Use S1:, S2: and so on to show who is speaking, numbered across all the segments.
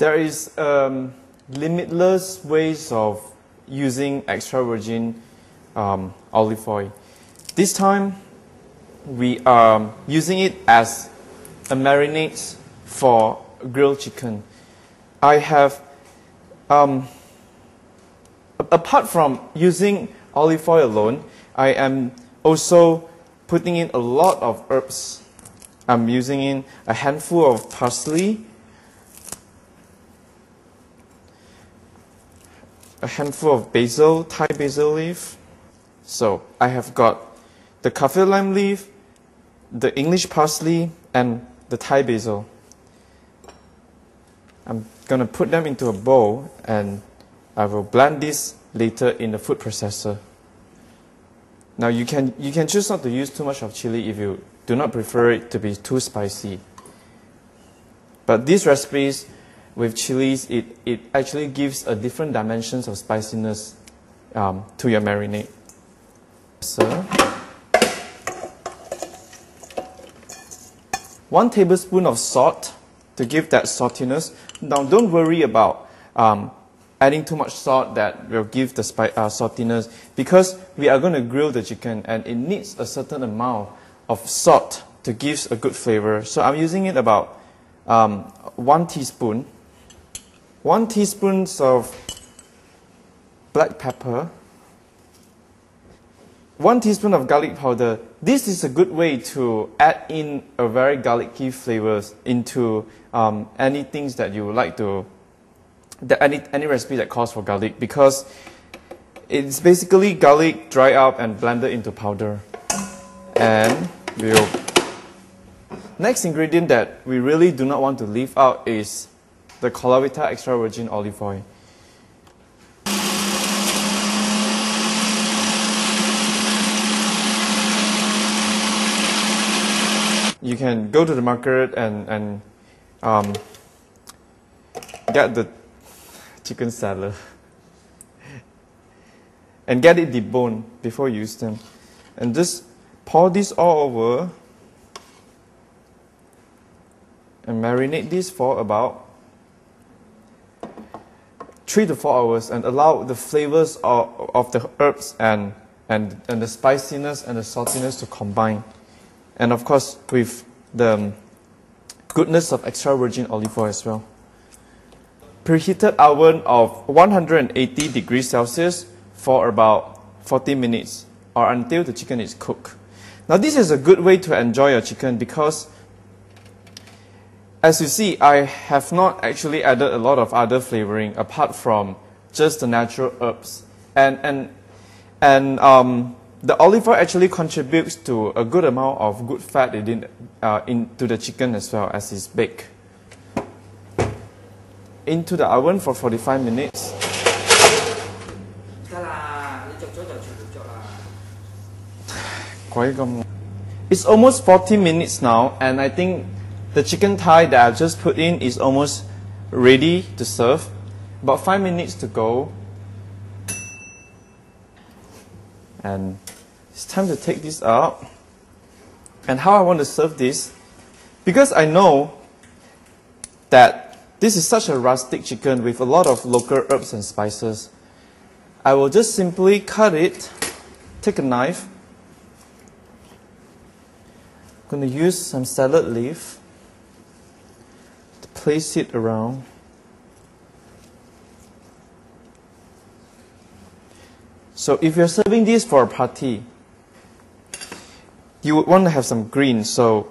S1: There is limitless ways of using extra virgin olive oil. This time, we are using it as a marinade for grilled chicken. I have, apart from using olive oil alone, I am also putting in a lot of herbs. I'm using in a handful of parsley, a handful of basil, Thai basil leaf. So I have got the kaffir lime leaf, the English parsley, and the Thai basil. I'm going to put them into a bowl and I will blend this later in the food processor. Now you can choose not to use too much of chili if you do not prefer it to be too spicy. But these recipes with chilies, it actually gives a different dimensions of spiciness to your marinade. So, 1 tablespoon of salt to give that saltiness. Now don't worry about adding too much salt that will give the saltiness, because we are going to grill the chicken and it needs a certain amount of salt to give a good flavor. So I'm using it about 1 teaspoon. 1 teaspoon of black pepper. 1 teaspoon of garlic powder. This is a good way to add in a very garlicky flavors into any things that you would like to, any recipe that calls for garlic, because it's basically garlic dried up and blended into powder. And next ingredient that we really do not want to leave out is the Colavita extra virgin olive oil. You can go to the market and get the chicken salad and get it deboned before you use them. And just pour this all over and marinate this for about 3 to 4 hours and allow the flavors of the herbs and the spiciness and the saltiness to combine. And of course, with the goodness of extra virgin olive oil as well. Preheated oven of 180 degrees Celsius for about 40 minutes or until the chicken is cooked. Now this is a good way to enjoy your chicken because, as you see, I have not actually added a lot of other flavoring apart from just the natural herbs. And the olive oil actually contributes to a good amount of good fat into the chicken as well as it's baked. Into the oven for 45 minutes. It's almost 40 minutes now, and I think the chicken thigh that I've just put in is almost ready to serve. About 5 minutes to go. And it's time to take this out. And how I want to serve this, because I know that this is such a rustic chicken with a lot of local herbs and spices, I will just simply cut it, take a knife. I'm going to use some salad leaf to place it around. So if you're serving this for a party, you would want to have some green, so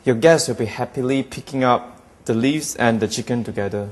S1: your guests will be happily picking up the leaves and the chicken together.